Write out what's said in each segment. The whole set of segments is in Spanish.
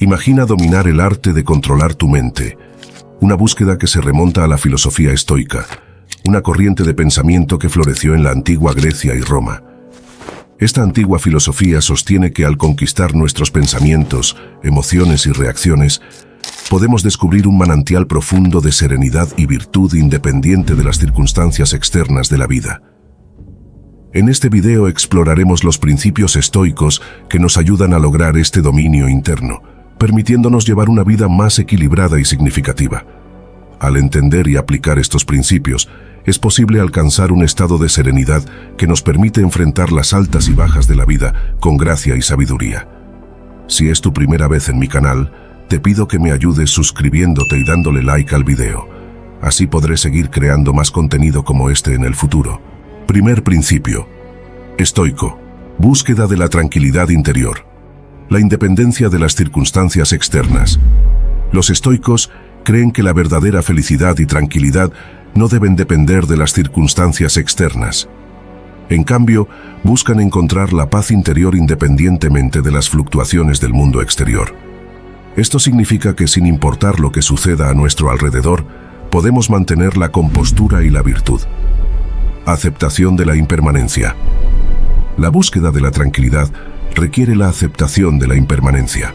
Imagina dominar el arte de controlar tu mente, una búsqueda que se remonta a la filosofía estoica, una corriente de pensamiento que floreció en la antigua Grecia y Roma. Esta antigua filosofía sostiene que al conquistar nuestros pensamientos, emociones y reacciones, podemos descubrir un manantial profundo de serenidad y virtud independiente de las circunstancias externas de la vida. En este video exploraremos los principios estoicos que nos ayudan a lograr este dominio interno, permitiéndonos llevar una vida más equilibrada y significativa. Al entender y aplicar estos principios, es posible alcanzar un estado de serenidad que nos permite enfrentar las altas y bajas de la vida con gracia y sabiduría. Si es tu primera vez en mi canal, te pido que me ayudes suscribiéndote y dándole like al video. Así podré seguir creando más contenido como este en el futuro. Primer principio. Estoico. Búsqueda de la tranquilidad interior. La independencia de las circunstancias externas. Los estoicos creen que la verdadera felicidad y tranquilidad no deben depender de las circunstancias externas. En cambio, buscan encontrar la paz interior independientemente de las fluctuaciones del mundo exterior. Esto significa que sin importar lo que suceda a nuestro alrededor, podemos mantener la compostura y la virtud. Aceptación de la impermanencia. La búsqueda de la tranquilidad requiere la aceptación de la impermanencia.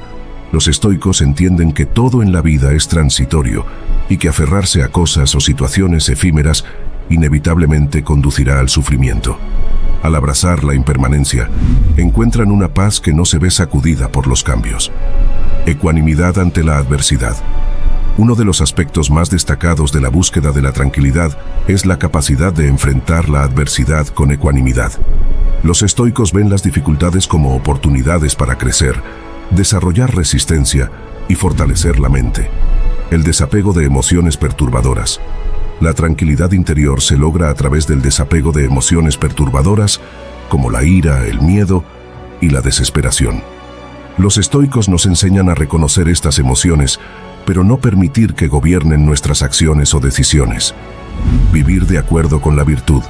Los estoicos entienden que todo en la vida es transitorio y que aferrarse a cosas o situaciones efímeras inevitablemente conducirá al sufrimiento. Al abrazar la impermanencia, encuentran una paz que no se ve sacudida por los cambios. Ecuanimidad ante la adversidad. Uno de los aspectos más destacados de la búsqueda de la tranquilidad es la capacidad de enfrentar la adversidad con ecuanimidad. Los estoicos ven las dificultades como oportunidades para crecer, desarrollar resistencia y fortalecer la mente. El desapego de emociones perturbadoras. La tranquilidad interior se logra a través del desapego de emociones perturbadoras como la ira, el miedo y la desesperación. Los estoicos nos enseñan a reconocer estas emociones, pero no permitir que gobiernen nuestras acciones o decisiones. Vivir de acuerdo con la virtud.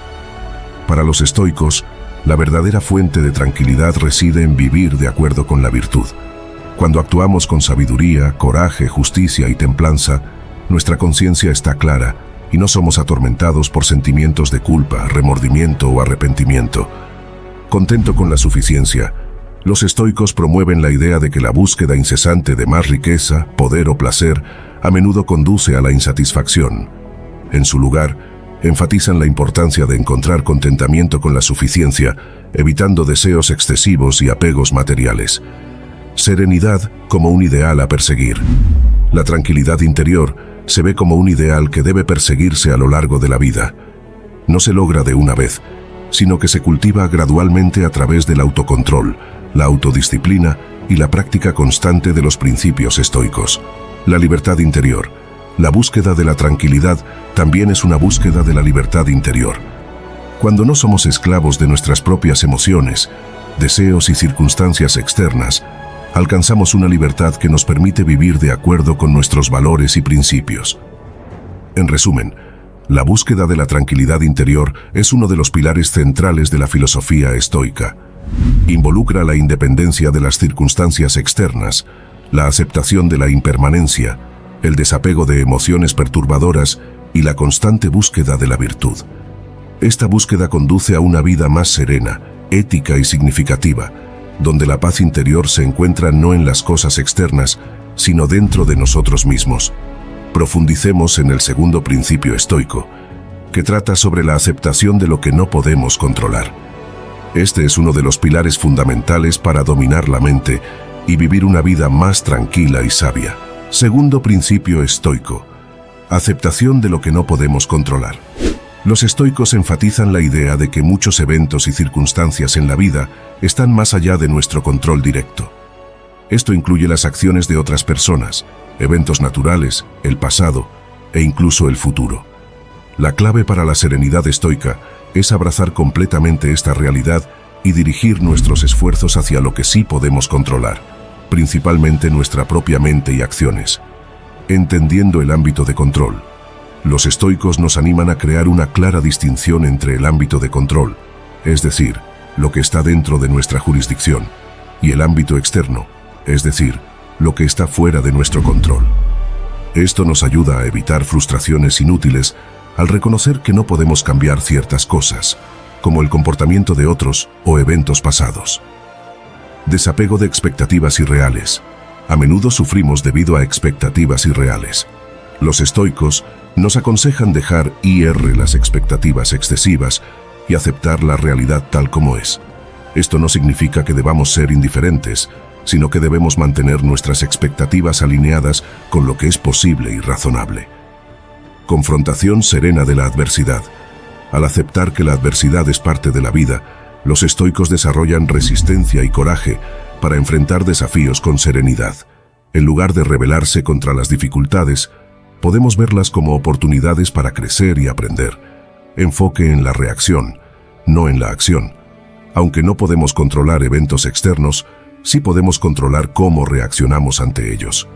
Para los estoicos, la verdadera fuente de tranquilidad reside en vivir de acuerdo con la virtud. Cuando actuamos con sabiduría, coraje, justicia y templanza, nuestra conciencia está clara y no somos atormentados por sentimientos de culpa, remordimiento o arrepentimiento. Contento con la suficiencia, los estoicos promueven la idea de que la búsqueda incesante de más riqueza, poder o placer a menudo conduce a la insatisfacción. En su lugar, enfatizan la importancia de encontrar contentamiento con la suficiencia, evitando deseos excesivos y apegos materiales. Serenidad como un ideal a perseguir. La tranquilidad interior se ve como un ideal que debe perseguirse a lo largo de la vida. No se logra de una vez, sino que se cultiva gradualmente a través del autocontrol, la autodisciplina y la práctica constante de los principios estoicos. La libertad interior. La búsqueda de la tranquilidad también es una búsqueda de la libertad interior. Cuando no somos esclavos de nuestras propias emociones, deseos y circunstancias externas, alcanzamos una libertad que nos permite vivir de acuerdo con nuestros valores y principios. En resumen, la búsqueda de la tranquilidad interior es uno de los pilares centrales de la filosofía estoica. Involucra la independencia de las circunstancias externas, la aceptación de la impermanencia, el desapego de emociones perturbadoras y la constante búsqueda de la virtud. Esta búsqueda conduce a una vida más serena, ética y significativa, donde la paz interior se encuentra no en las cosas externas, sino dentro de nosotros mismos. Profundicemos en el segundo principio estoico, que trata sobre la aceptación de lo que no podemos controlar. Este es uno de los pilares fundamentales para dominar la mente y vivir una vida más tranquila y sabia. Segundo principio estoico, aceptación de lo que no podemos controlar. Los estoicos enfatizan la idea de que muchos eventos y circunstancias en la vida están más allá de nuestro control directo. Esto incluye las acciones de otras personas, eventos naturales, el pasado e incluso el futuro. La clave para la serenidad estoica es abrazar completamente esta realidad y dirigir nuestros esfuerzos hacia lo que sí podemos controlar, principalmente nuestra propia mente y acciones. Entendiendo el ámbito de control, los estoicos nos animan a crear una clara distinción entre el ámbito de control, es decir, lo que está dentro de nuestra jurisdicción, y el ámbito externo, es decir, lo que está fuera de nuestro control. Esto nos ayuda a evitar frustraciones inútiles al reconocer que no podemos cambiar ciertas cosas, como el comportamiento de otros o eventos pasados. Desapego de expectativas irreales. A menudo sufrimos debido a expectativas irreales. Los estoicos nos aconsejan dejar ir las expectativas excesivas y aceptar la realidad tal como es. Esto no significa que debamos ser indiferentes, sino que debemos mantener nuestras expectativas alineadas con lo que es posible y razonable. Confrontación serena de la adversidad. Al aceptar que la adversidad es parte de la vida, los estoicos desarrollan resistencia y coraje para enfrentar desafíos con serenidad. En lugar de rebelarse contra las dificultades, podemos verlas como oportunidades para crecer y aprender. Enfoque en la reacción, no en la acción. Aunque no podemos controlar eventos externos, sí podemos controlar cómo reaccionamos ante ellos.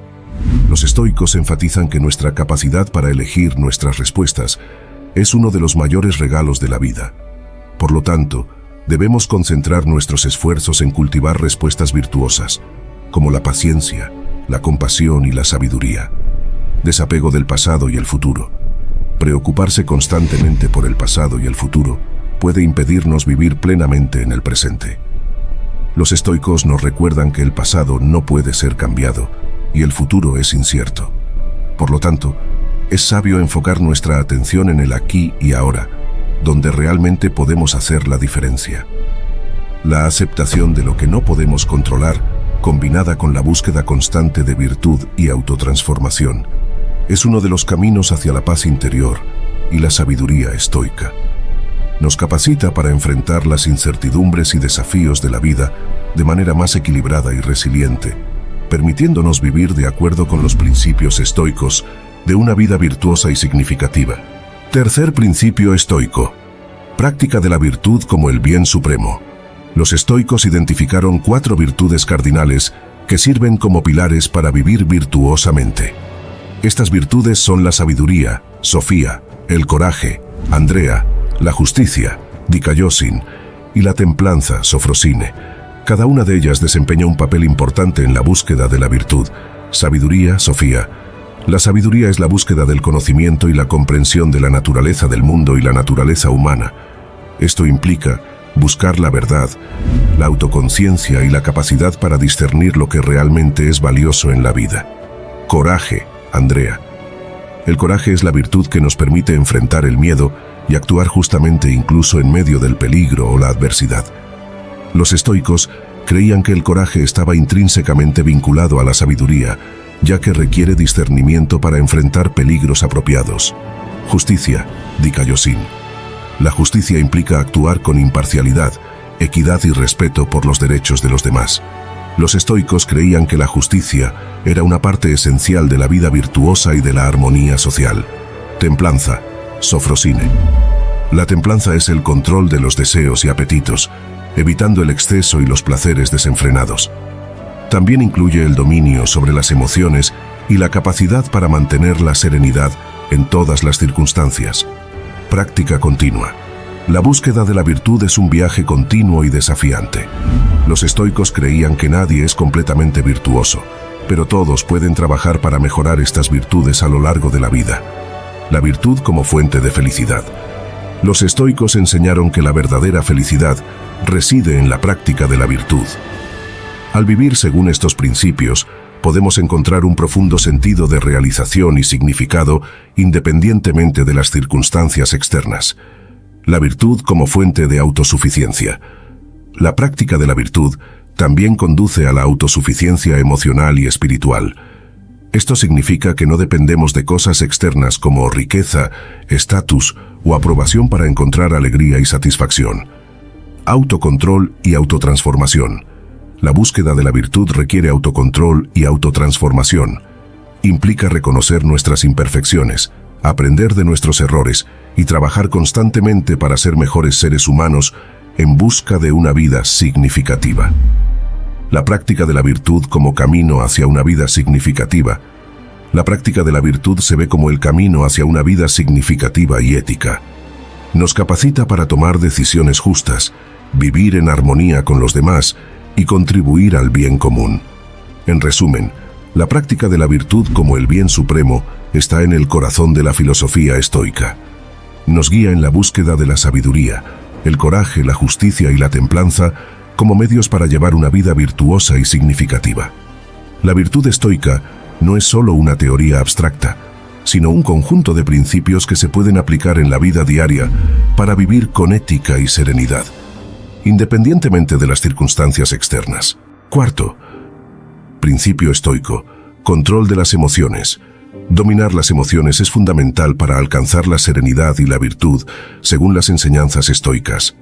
Los estoicos enfatizan que nuestra capacidad para elegir nuestras respuestas es uno de los mayores regalos de la vida. Por lo tanto, debemos concentrar nuestros esfuerzos en cultivar respuestas virtuosas, como la paciencia, la compasión y la sabiduría. Desapego del pasado y el futuro. Preocuparse constantemente por el pasado y el futuro puede impedirnos vivir plenamente en el presente. Los estoicos nos recuerdan que el pasado no puede ser cambiado y el futuro es incierto. Por lo tanto, es sabio enfocar nuestra atención en el aquí y ahora, donde realmente podemos hacer la diferencia. La aceptación de lo que no podemos controlar, combinada con la búsqueda constante de virtud y autotransformación, es uno de los caminos hacia la paz interior y la sabiduría estoica. Nos capacita para enfrentar las incertidumbres y desafíos de la vida de manera más equilibrada y resiliente, permitiéndonos vivir de acuerdo con los principios estoicos de una vida virtuosa y significativa. Tercer principio estoico: práctica de la virtud como el bien supremo. Los estoicos identificaron 4 virtudes cardinales que sirven como pilares para vivir virtuosamente. Estas virtudes son la sabiduría, Sofía, el coraje, Andrea, la justicia, Dikaiosin, y la templanza, Sofrosine. Cada una de ellas desempeña un papel importante en la búsqueda de la virtud. Sabiduría, Sofía. La sabiduría es la búsqueda del conocimiento y la comprensión de la naturaleza del mundo y la naturaleza humana. Esto implica buscar la verdad, la autoconciencia y la capacidad para discernir lo que realmente es valioso en la vida. Coraje, Andrea. El coraje es la virtud que nos permite enfrentar el miedo y actuar justamente incluso en medio del peligro o la adversidad. Los estoicos creían que el coraje estaba intrínsecamente vinculado a la sabiduría, ya que requiere discernimiento para enfrentar peligros apropiados. Justicia, Dikaiosin. La justicia implica actuar con imparcialidad, equidad y respeto por los derechos de los demás. Los estoicos creían que la justicia era una parte esencial de la vida virtuosa y de la armonía social. Templanza, Sofrosine. La templanza es el control de los deseos y apetitos, evitando el exceso y los placeres desenfrenados. También incluye el dominio sobre las emociones y la capacidad para mantener la serenidad en todas las circunstancias. Práctica continua. La búsqueda de la virtud es un viaje continuo y desafiante. Los estoicos creían que nadie es completamente virtuoso, pero todos pueden trabajar para mejorar estas virtudes a lo largo de la vida. La virtud como fuente de felicidad. Los estoicos enseñaron que la verdadera felicidad reside en la práctica de la virtud. Al vivir según estos principios, podemos encontrar un profundo sentido de realización y significado independientemente de las circunstancias externas. La virtud como fuente de autosuficiencia. La práctica de la virtud también conduce a la autosuficiencia emocional y espiritual. Esto significa que no dependemos de cosas externas como riqueza, estatus o aprobación para encontrar alegría y satisfacción. Autocontrol y autotransformación. La búsqueda de la virtud requiere autocontrol y autotransformación. Implica reconocer nuestras imperfecciones, aprender de nuestros errores y trabajar constantemente para ser mejores seres humanos en busca de una vida significativa. La práctica de la virtud como camino hacia una vida significativa. La práctica de la virtud se ve como el camino hacia una vida significativa y ética. Nos capacita para tomar decisiones justas, vivir en armonía con los demás y contribuir al bien común. En resumen, La práctica de la virtud como el bien supremo está en el corazón de la filosofía estoica. Nos guía en la búsqueda de la sabiduría, el coraje, la justicia y la templanza como medios para llevar una vida virtuosa y significativa. La virtud estoica no es solo una teoría abstracta, sino un conjunto de principios que se pueden aplicar en la vida diaria para vivir con ética y serenidad, independientemente de las circunstancias externas. Cuarto, principio estoico: control de las emociones. Dominar las emociones es fundamental para alcanzar la serenidad y la virtud, según las enseñanzas estoicas.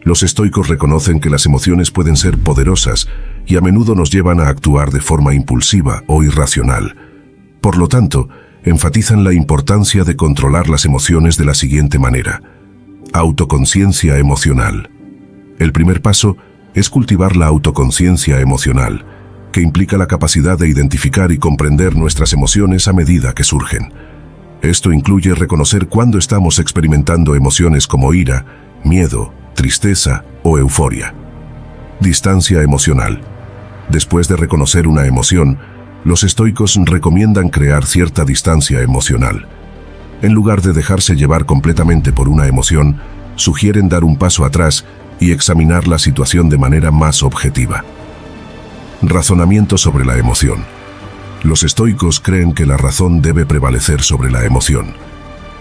Los estoicos reconocen que las emociones pueden ser poderosas y a menudo nos llevan a actuar de forma impulsiva o irracional. Por lo tanto, enfatizan la importancia de controlar las emociones de la siguiente manera: autoconciencia emocional. El primer paso es cultivar la autoconciencia emocional, que implica la capacidad de identificar y comprender nuestras emociones a medida que surgen. Esto incluye reconocer cuándo estamos experimentando emociones como ira, miedo, tristeza o euforia. Distancia emocional. Después de reconocer una emoción, los estoicos recomiendan crear cierta distancia emocional. En lugar de dejarse llevar completamente por una emoción, sugieren dar un paso atrás y examinar la situación de manera más objetiva. Razonamiento sobre la emoción. Los estoicos creen que la razón debe prevalecer sobre la emoción.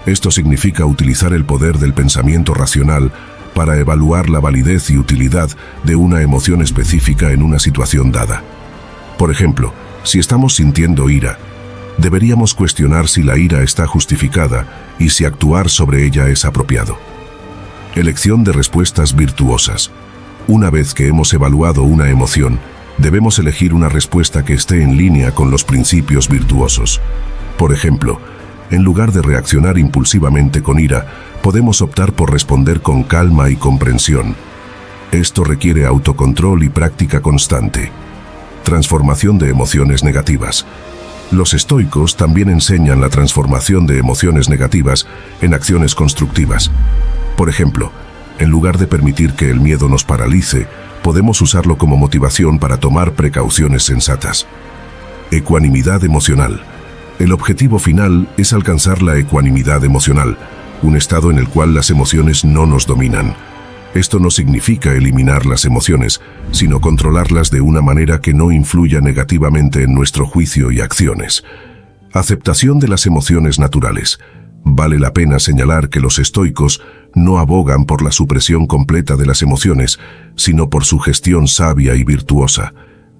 Esto significa utilizar el poder del pensamiento racional para evaluar la validez y utilidad de una emoción específica en una situación dada. Por ejemplo, si estamos sintiendo ira, deberíamos cuestionar si la ira está justificada y si actuar sobre ella es apropiado. Elección de respuestas virtuosas. Una vez que hemos evaluado una emoción, debemos elegir una respuesta que esté en línea con los principios virtuosos. Por ejemplo, en lugar de reaccionar impulsivamente con ira, podemos optar por responder con calma y comprensión. Esto requiere autocontrol y práctica constante. Transformación de emociones negativas. Los estoicos también enseñan la transformación de emociones negativas en acciones constructivas. Por ejemplo, en lugar de permitir que el miedo nos paralice, podemos usarlo como motivación para tomar precauciones sensatas. Ecuanimidad emocional. El objetivo final es alcanzar la ecuanimidad emocional, un estado en el cual las emociones no nos dominan. Esto no significa eliminar las emociones, sino controlarlas de una manera que no influya negativamente en nuestro juicio y acciones. Aceptación de las emociones naturales. Vale la pena señalar que los estoicos no abogan por la supresión completa de las emociones, sino por su gestión sabia y virtuosa.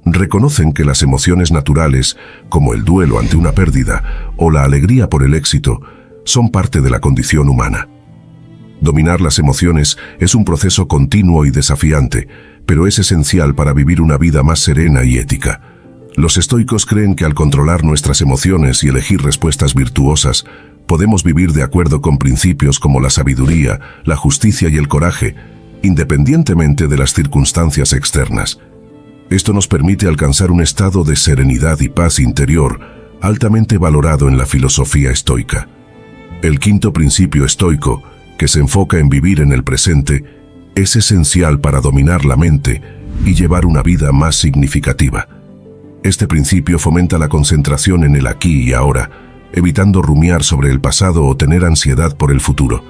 Reconocen que las emociones naturales, como el duelo ante una pérdida o la alegría por el éxito, son parte de la condición humana. Dominar las emociones es un proceso continuo y desafiante, pero es esencial para vivir una vida más serena y ética. Los estoicos creen que al controlar nuestras emociones y elegir respuestas virtuosas, podemos vivir de acuerdo con principios como la sabiduría, la justicia y el coraje, independientemente de las circunstancias externas. Esto nos permite alcanzar un estado de serenidad y paz interior, altamente valorado en la filosofía estoica. El quinto principio estoico, que se enfoca en vivir en el presente, es esencial para dominar la mente y llevar una vida más significativa. Este principio fomenta la concentración en el aquí y ahora, evitando rumiar sobre el pasado o tener ansiedad por el futuro.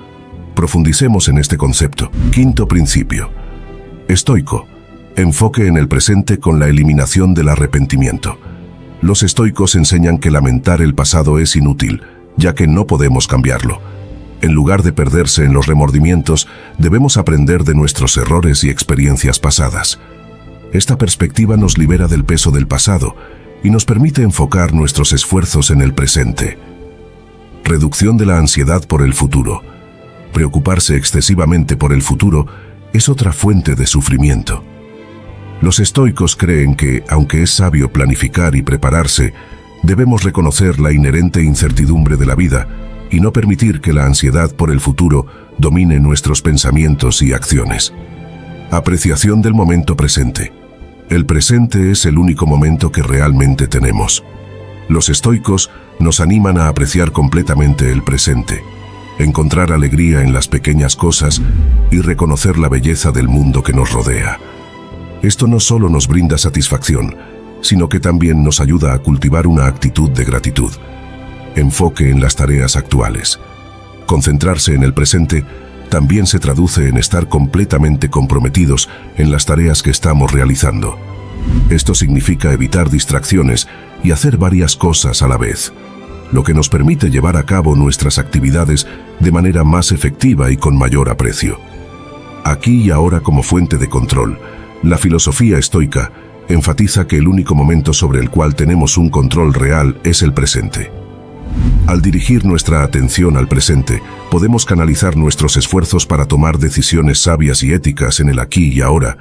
Profundicemos en este concepto. Quinto principio estoico: enfoque en el presente con la eliminación del arrepentimiento. Los estoicos enseñan que lamentar el pasado es inútil, ya que no podemos cambiarlo. En lugar de perderse en los remordimientos, debemos aprender de nuestros errores y experiencias pasadas. Esta perspectiva nos libera del peso del pasado y nos permite enfocar nuestros esfuerzos en el presente. Reducción de la ansiedad por el futuro. Preocuparse excesivamente por el futuro es otra fuente de sufrimiento. Los estoicos creen que, aunque es sabio planificar y prepararse, debemos reconocer la inherente incertidumbre de la vida y no permitir que la ansiedad por el futuro domine nuestros pensamientos y acciones. Apreciación del momento presente. El presente es el único momento que realmente tenemos. Los estoicos nos animan a apreciar completamente el presente, encontrar alegría en las pequeñas cosas y reconocer la belleza del mundo que nos rodea. Esto no solo nos brinda satisfacción, sino que también nos ayuda a cultivar una actitud de gratitud. Enfoque en las tareas actuales. Concentrarse en el presente también se traduce en estar completamente comprometidos en las tareas que estamos realizando. Esto significa evitar distracciones y hacer varias cosas a la vez, lo que nos permite llevar a cabo nuestras actividades de manera más efectiva y con mayor aprecio. Aquí y ahora, como fuente de control, la filosofía estoica enfatiza que el único momento sobre el cual tenemos un control real es el presente. Al dirigir nuestra atención al presente, podemos canalizar nuestros esfuerzos para tomar decisiones sabias y éticas en el aquí y ahora,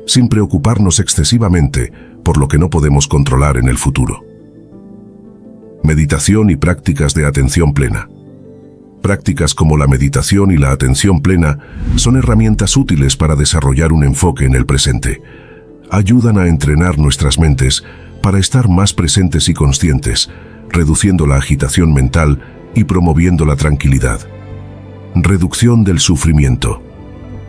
sin preocuparnos excesivamente por lo que no podemos controlar en el futuro. Meditación y prácticas de atención plena. Prácticas como la meditación y la atención plena son herramientas útiles para desarrollar un enfoque en el presente. Ayudan a entrenar nuestras mentes para estar más presentes y conscientes, reduciendo la agitación mental y promoviendo la tranquilidad. Reducción del sufrimiento.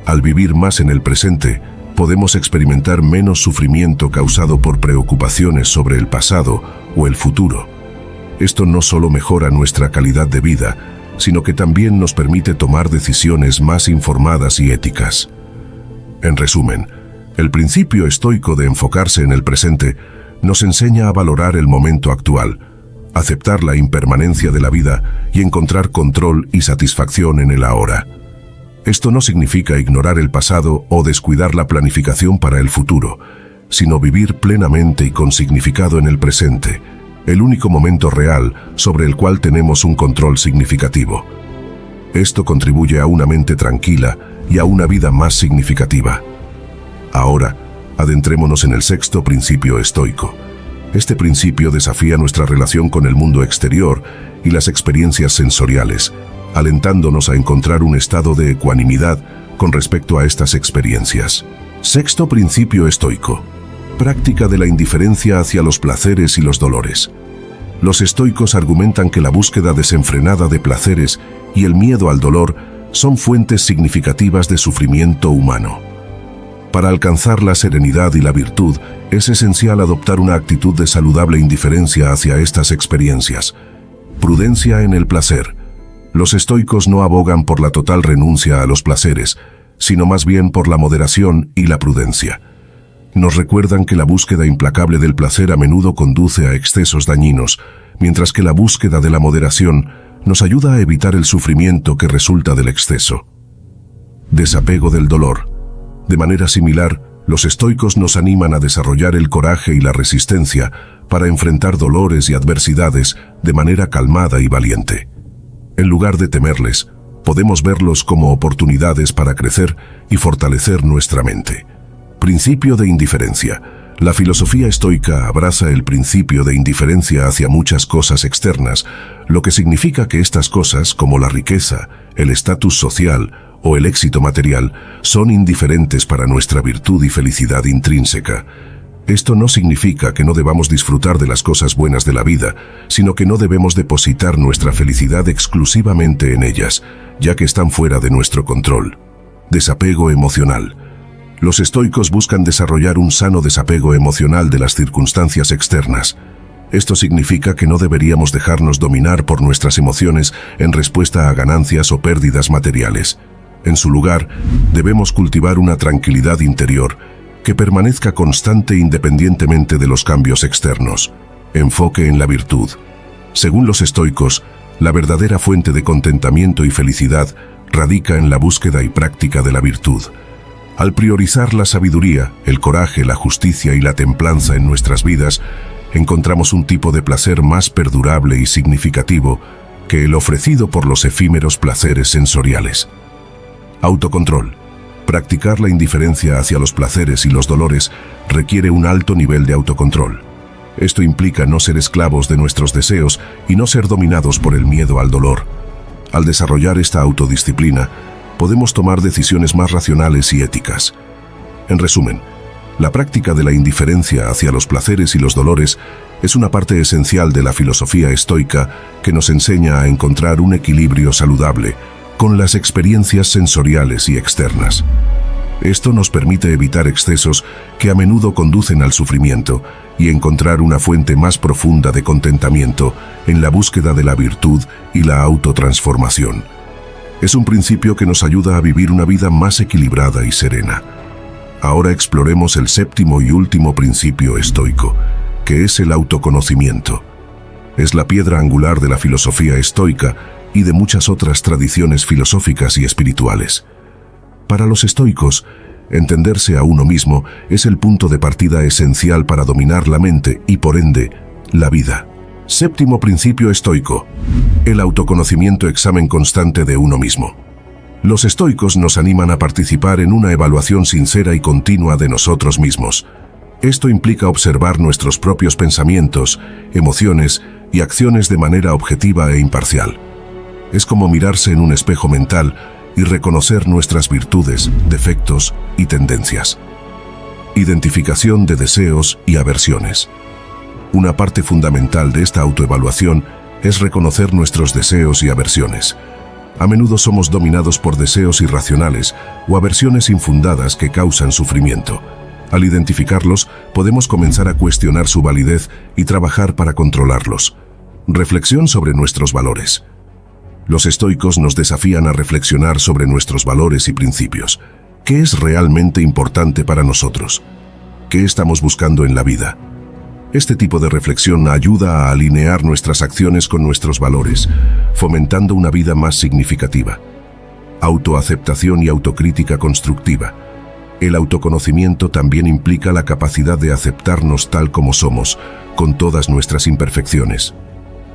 Al vivir más en el presente, podemos experimentar menos sufrimiento causado por preocupaciones sobre el pasado o el futuro. Esto no solo mejora nuestra calidad de vida, sino que también nos permite tomar decisiones más informadas y éticas. En resumen, el principio estoico de enfocarse en el presente nos enseña a valorar el momento actual, aceptar la impermanencia de la vida y encontrar control y satisfacción en el ahora. Esto no significa ignorar el pasado o descuidar la planificación para el futuro, sino vivir plenamente y con significado en el presente, el único momento real sobre el cual tenemos un control significativo. Esto contribuye a una mente tranquila y a una vida más significativa. Ahora, adentrémonos en el sexto principio estoico. Este principio desafía nuestra relación con el mundo exterior y las experiencias sensoriales, alentándonos a encontrar un estado de ecuanimidad con respecto a estas experiencias. Sexto principio estoico. Práctica de la indiferencia hacia los placeres y los dolores. Los estoicos argumentan que la búsqueda desenfrenada de placeres y el miedo al dolor son fuentes significativas de sufrimiento humano. Para alcanzar la serenidad y la virtud, es esencial adoptar una actitud de saludable indiferencia hacia estas experiencias. Prudencia en el placer. Los estoicos no abogan por la total renuncia a los placeres, sino más bien por la moderación y la prudencia. Nos recuerdan que la búsqueda implacable del placer a menudo conduce a excesos dañinos, mientras que la búsqueda de la moderación nos ayuda a evitar el sufrimiento que resulta del exceso. Desapego del dolor. De manera similar, los estoicos nos animan a desarrollar el coraje y la resistencia para enfrentar dolores y adversidades de manera calmada y valiente. En lugar de temerles, podemos verlos como oportunidades para crecer y fortalecer nuestra mente. Principio de indiferencia. La filosofía estoica abraza el principio de indiferencia hacia muchas cosas externas, lo que significa que estas cosas, como la riqueza, el estatus social o el éxito material, son indiferentes para nuestra virtud y felicidad intrínseca. Esto no significa que no debamos disfrutar de las cosas buenas de la vida, sino que no debemos depositar nuestra felicidad exclusivamente en ellas, ya que están fuera de nuestro control. Desapego emocional. Los estoicos buscan desarrollar un sano desapego emocional de las circunstancias externas. Esto significa que no deberíamos dejarnos dominar por nuestras emociones en respuesta a ganancias o pérdidas materiales. En su lugar, debemos cultivar una tranquilidad interior que permanezca constante independientemente de los cambios externos. Enfoque en la virtud. Según los estoicos, la verdadera fuente de contentamiento y felicidad radica en la búsqueda y práctica de la virtud. Al priorizar la sabiduría, el coraje, la justicia y la templanza en nuestras vidas, encontramos un tipo de placer más perdurable y significativo que el ofrecido por los efímeros placeres sensoriales. Autocontrol. Practicar la indiferencia hacia los placeres y los dolores requiere un alto nivel de autocontrol. Esto implica no ser esclavos de nuestros deseos y no ser dominados por el miedo al dolor. Al desarrollar esta autodisciplina, podemos tomar decisiones más racionales y éticas. En resumen, la práctica de la indiferencia hacia los placeres y los dolores es una parte esencial de la filosofía estoica que nos enseña a encontrar un equilibrio saludable con las experiencias sensoriales y externas. Esto nos permite evitar excesos que a menudo conducen al sufrimiento y encontrar una fuente más profunda de contentamiento en la búsqueda de la virtud y la autotransformación. Es un principio que nos ayuda a vivir una vida más equilibrada y serena. Ahora exploremos el séptimo y último principio estoico, que es el autoconocimiento. Es la piedra angular de la filosofía estoica y de muchas otras tradiciones filosóficas y espirituales. Para los estoicos, entenderse a uno mismo es el punto de partida esencial para dominar la mente y, por ende, la vida. Séptimo principio estoico: el autoconocimiento, examen constante de uno mismo. Los estoicos nos animan a participar en una evaluación sincera y continua de nosotros mismos. Esto implica observar nuestros propios pensamientos, emociones y acciones de manera objetiva e imparcial. Es como mirarse en un espejo mental y reconocer nuestras virtudes, defectos y tendencias. Identificación de deseos y aversiones. Una parte fundamental de esta autoevaluación es reconocer nuestros deseos y aversiones. A menudo somos dominados por deseos irracionales o aversiones infundadas que causan sufrimiento. Al identificarlos, podemos comenzar a cuestionar su validez y trabajar para controlarlos. Reflexión sobre nuestros valores. Los estoicos nos desafían a reflexionar sobre nuestros valores y principios. ¿Qué es realmente importante para nosotros? ¿Qué estamos buscando en la vida? Este tipo de reflexión ayuda a alinear nuestras acciones con nuestros valores, fomentando una vida más significativa. Autoaceptación y autocrítica constructiva. El autoconocimiento también implica la capacidad de aceptarnos tal como somos, con todas nuestras imperfecciones.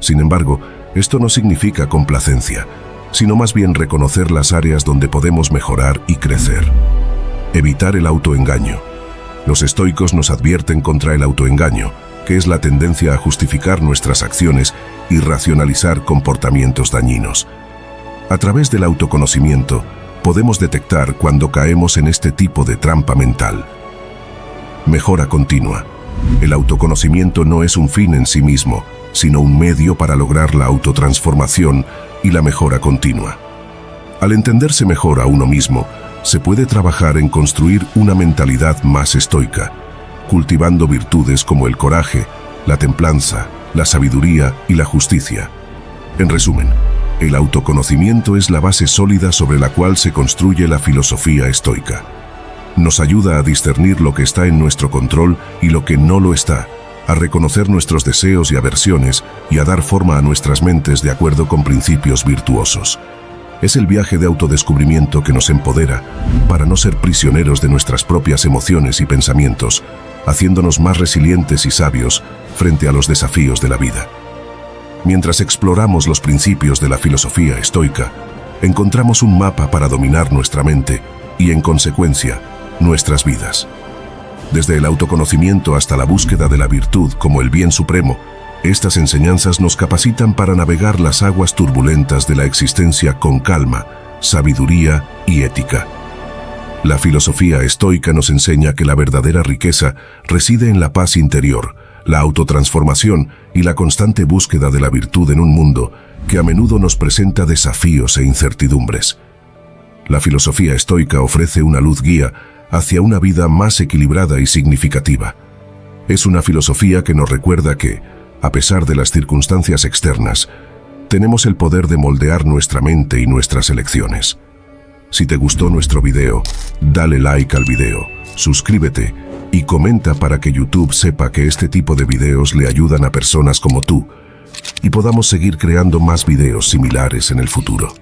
Sin embargo, esto no significa complacencia, sino más bien reconocer las áreas donde podemos mejorar y crecer. Evitar el autoengaño. Los estoicos nos advierten contra el autoengaño, que es la tendencia a justificar nuestras acciones y racionalizar comportamientos dañinos. A través del autoconocimiento, podemos detectar cuando caemos en este tipo de trampa mental. Mejora continua. El autoconocimiento no es un fin en sí mismo, sino un medio para lograr la autotransformación y la mejora continua. Al entenderse mejor a uno mismo, se puede trabajar en construir una mentalidad más estoica, cultivando virtudes como el coraje, la templanza, la sabiduría y la justicia. En resumen, el autoconocimiento es la base sólida sobre la cual se construye la filosofía estoica. Nos ayuda a discernir lo que está en nuestro control y lo que no lo está, a reconocer nuestros deseos y aversiones y a dar forma a nuestras mentes de acuerdo con principios virtuosos. Es el viaje de autodescubrimiento que nos empodera para no ser prisioneros de nuestras propias emociones y pensamientos, haciéndonos más resilientes y sabios frente a los desafíos de la vida. Mientras exploramos los principios de la filosofía estoica, encontramos un mapa para dominar nuestra mente y, en consecuencia, nuestras vidas. Desde el autoconocimiento hasta la búsqueda de la virtud como el bien supremo, estas enseñanzas nos capacitan para navegar las aguas turbulentas de la existencia con calma, sabiduría y ética. La filosofía estoica nos enseña que la verdadera riqueza reside en la paz interior, la autotransformación y la constante búsqueda de la virtud en un mundo que a menudo nos presenta desafíos e incertidumbres. La filosofía estoica ofrece una luz guía hacia una vida más equilibrada y significativa. Es una filosofía que nos recuerda que, a pesar de las circunstancias externas, tenemos el poder de moldear nuestra mente y nuestras elecciones. Si te gustó nuestro video, dale like al video, suscríbete y comenta para que YouTube sepa que este tipo de videos le ayudan a personas como tú y podamos seguir creando más videos similares en el futuro.